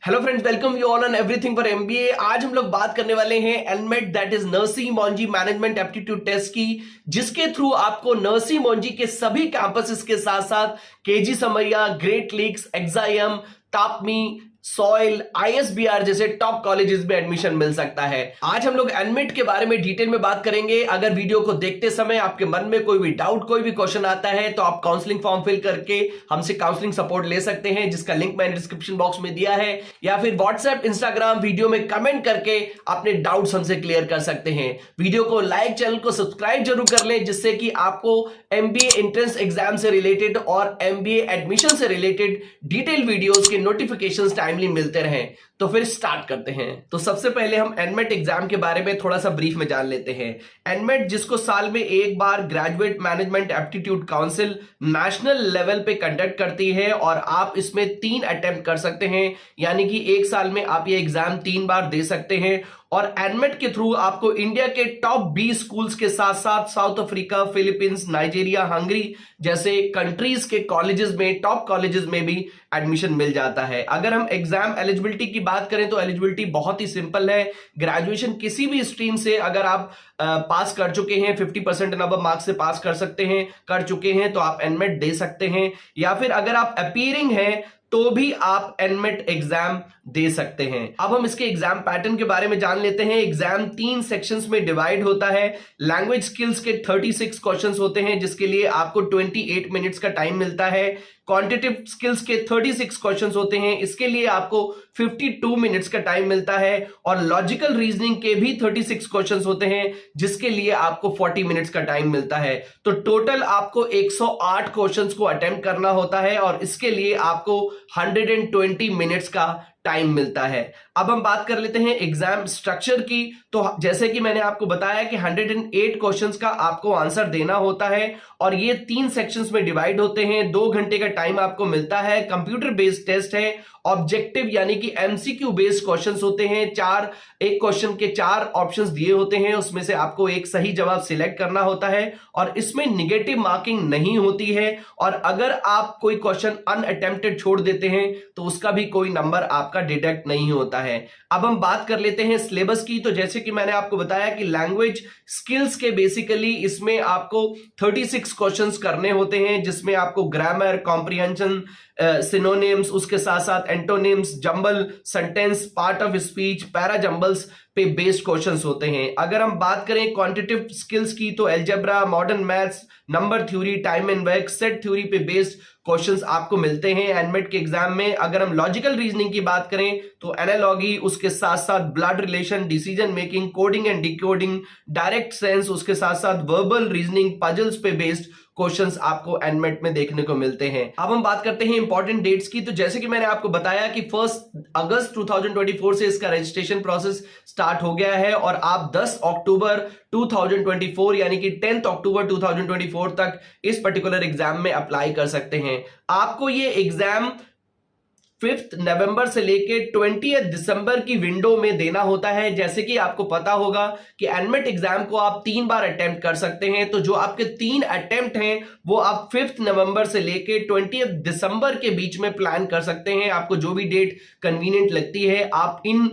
Hello friends, welcome you all on everything for MBA. आज हम लोग बात करने वाले हैं NMAT that is Narsee Monjee management aptitude test की, जिसके थ्रू आपको नरसी मोंजी के सभी कैंपसेस के साथ साथ केजी समैया, ग्रेट लीग्स, एक्साइएम, तापमी, सॉइल, आईएसबीआर जैसे टॉप कॉलेजेस में एडमिशन मिल सकता है। आज हम लोग एनमेट के बारे में डिटेल में बात करेंगे। अगर वीडियो को देखते समय आपके मन में कोई भी डाउट, कोई भी क्वेश्चन आता है तो आप काउंसलिंग फॉर्म फिल करके हमसे काउंसलिंग सपोर्ट ले सकते हैं, जिसका लिंक मैंने डिस्क्रिप्शन बॉक्स में दिया है, या फिर व्हाट्सएप, इंस्टाग्राम वीडियो में कमेंट करके अपने डाउट्स हमसे क्लियर कर सकते हैं। वीडियो को लाइक, चैनल को सब्सक्राइब जरूर कर लें, जिससे कि आपको एमबीए एंट्रेंस एग्जाम से रिलेटेड और एमबीए एडमिशन से रिलेटेड डिटेल वीडियोस के नोटिफिकेशंस टाइमली मिलते रहें। तो फिर स्टार्ट करते हैं। तो सबसे पहले हम एनमेट एग्जाम के बारे में थोड़ा सा ब्रीफ में जान लेते हैं। एनमेट, जिसको साल में एक बार graduate management aptitude council national level पे कंडक्ट करती है, और आप इसमें 3 अटेम्प्ट कर सकते हैं, यानी कि एक साल में आप ये एग्जाम 3 बार दे सकते हैं। और एनमेट के थ्रू आपको इंडिया के टॉप 20 स्कूल्स के साथ साथ south Africa, Philippines, Nigeria, Hungary जैसे कंट्रीज के कॉलेजेस में, टॉप कॉलेजेस में भी एडमिशन मिल जाता है। अगर हम एग्जाम एलिजिबिलिटी की बात करें तो एलिजिबिलिटी बहुत ही सिंपल है। ग्रेजुएशन किसी भी स्ट्रीम से अगर आप पास कर चुके हैं, 50% नंबर मार्क्स से पास कर चुके हैं तो आप एनमेट दे सकते हैं, या फिर अगर आप अपीयरिंग हैं तो भी आप एनमेट एग्जाम दे सकते हैं। अब हम इसके एग्जाम पैटर्न के बारे में जान लेते हैं। एग्जाम 3 सेक्शंस में डिवाइड होता है। लैंग्वेज स्किल्स के 36 क्वेश्चंस होते हैं, जिसके लिए आपको 28 मिनट्स का टाइम मिलता है। क्वांटिटेटिव स्किल्स के 36 क्वेश्चंस होते हैं, इसके लिए आपको 52 मिनट्स का टाइम मिलता है। और लॉजिकल रीजनिंग के भी 36 क्वेश्चंस होते हैं, जिसके लिए आपको 40 मिनट्स का टाइम मिलता है। तो टोटल आपको 108 क्वेश्चंस को अटेम्प्ट करना होता है, और इसके लिए आपको 120 मिनट्स का टाइम मिलता है। अब हम बात कर लेते हैं एग्जाम स्ट्रक्चर की। तो जैसे कि मैंने आपको बताया कि 108 क्वेश्चंस का आपको आंसर देना होता है, और ये 3 सेक्शंस में डिवाइड होते हैं। 2 घंटे का टाइम आपको मिलता है। कंप्यूटर बेस्ड टेस्ट है। ऑब्जेक्टिव यानी कि एमसीक्यू बेस्ड क्वेश्चंस होते हैं। एक क्वेश्चन के 4 ऑप्शंस दिए होते हैं, उसमें से आपको एक सही जवाब सिलेक्ट करना होता है, और इसमें निगेटिव मार्किंग नहीं होती है। और अगर आप कोई क्वेश्चन अनअटेम्प्टेड छोड़ देते हैं तो उसका भी कोई नंबर आपका डिडक्ट नहीं होता है। अब हम बात कर लेते हैं सिलेबस की। तो जैसे कि मैंने आपको बताया कि लैंग्वेज स्किल्स के बेसिकली इसमें आपको 36 क्वेश्चंस करने होते हैं, जिसमें आपको ग्रामर, कॉम्प्रिहेंशन, सिनोनिम्स, उसके साथ साथ antonyms, jumble sentence, part of speech, para jumbles पे बेस्ड क्वेश्चंस होते हैं। अगर हम बात करें क्वांटिटेटिव स्किल्स की तो algebra, modern maths, number theory, time and work, set theory पे बेस्ड क्वेश्चंस आपको मिलते हैं एनमेट के एग्जाम में। अगर हम लॉजिकल रीजनिंग की बात करें तो एनालॉगी, उसके साथ साथ blood relation, decision making, coding and decoding, direct sense, उसके साथ साथ वर्बल रीजनिंग, पजल्स पे बेस्ड क्वेश्चंस आपको एनमेट में देखने को मिलते हैं। अब हम बात करते हैं इंपॉर्टेंट डेट्स की। तो जैसे कि मैंने आपको बताया कि 1 अगस्त 2024 से इसका रजिस्ट्रेशन प्रोसेस स्टार्ट हो गया है, और आप 10 अक्टूबर 2024 यानी कि 10 अक्टूबर 2024 तक इस पर्टिकुलर एग्जाम में अप्लाई कर सकते हैं। आपको ये एग्जाम 5 नवंबर से लेके 20 दिसंबर की विंडो में देना होता है। जैसे कि आपको पता होगा कि एनमेट एग्जाम को आप 3 बार अटेम्प्ट कर सकते हैं। तो जो आपके 3 अटेम्प्ट हैं वो आप 5 नवंबर से लेके 20 दिसंबर के बीच में प्लान कर सकते हैं। आपको जो भी डेट कन्वीनियंट लगती है, आप इन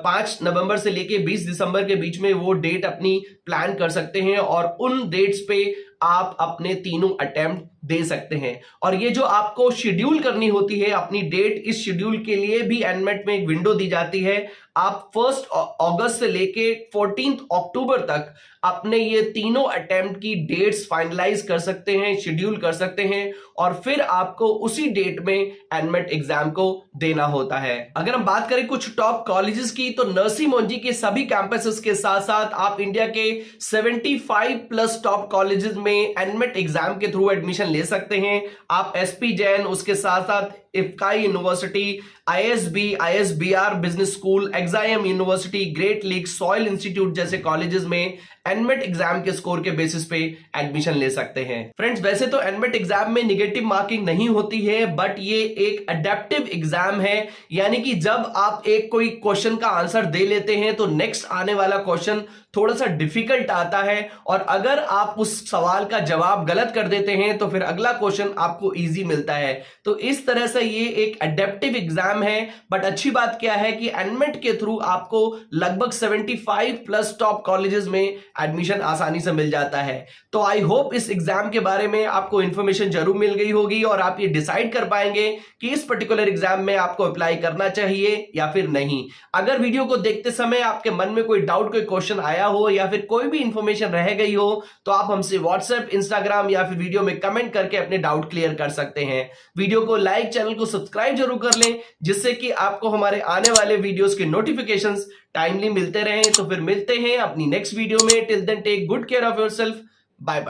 5 नवंबर से लेके 20 दिसंबर के बीच में वो डेट अपनी प्लान कर सकते हैं, और उन डेट्स पे आप अपने तीनों अटेम्प्ट दे सकते हैं। और ये जो आपको शेड्यूल करनी होती है अपनी डेट, इस शेड्यूल के लिए भी एनमेट में एक विंडो दी जाती है। आप 1 अगस्त से लेके 14 अक्टूबर तक अपने ये तीनों अटेम्प्ट की डेट्स फाइनलाइज कर सकते हैं, शेड्यूल कर सकते हैं, और फिर आपको उसी डेट में एनमेट एग्जाम को देना होता है। अगर हम बात करें कुछ टॉप कॉलेजेस की, तो नरसी मोंजी के सभी कैंपसेस के साथ साथ आप इंडिया के 75+ टॉप कॉलेजेस में एनमेट एग्जाम के थ्रू एडमिशन ले सकते हैं। आप एसपी जैन, उसके साथ साथ इफ्काई university, ISB, ISBR business school, XIM university, Great Lakes, SOIL institute जैसे कॉलेजेस में एनमेट एग्जाम के स्कोर के बेसिस पे एडमिशन ले सकते हैं। फ्रेंड्स, वैसे तो एनमेट एग्जाम में निगेटिव मार्किंग नहीं होती है, बट ये एक अडेप्टिव एग्जाम है, यानी कि जब आप एक कोई क्वेश्चन का आंसर दे लेते हैं तो नेक्स्ट आने वाला क्वेश्चन थोड़ा सा डिफिकल्ट आता है, और अगर आप उस सवाल का जवाब गलत कर देते हैं तो फिर अगला क्वेश्चन आपको इजी मिलता है। तो इस तरह से ये एक एडेप्टिव एग्जाम है, बट अच्छी बात क्या है कि एनमेट के थ्रू आपको लगभग 75 प्लस टॉप कॉलेजेस में एडमिशन आसानी से मिल जाता है। तो आई होप इस एग्जाम के बारे में आपको इंफॉर्मेशन जरूर मिल गई होगी और आप ये डिसाइड कर पाएंगे कि इस पर्टिकुलर एग्जाम में आपको अप्लाई करना चाहिए या फिर नहीं। अगर वीडियो को देखते समय आपके मन में कोई डाउट, कोई क्वेश्चन आया हो या फिर कोई भी इंफॉर्मेशन रह गई हो तो आप हमसे व्हाट्सएप, इंस्टाग्राम या फिर वीडियो में कमेंट करके अपने डाउट क्लियर कर सकते हैं। वीडियो को लाइक, चैनल को सब्सक्राइब जरूर कर लें जिससे कि आपको हमारे आने वाले वीडियोस के नोटिफिकेशंस टाइमली मिलते रहें। तो फिर मिलते हैं अपनी नेक्स्ट वीडियो में। Till then take good care of yourself. Bye bye.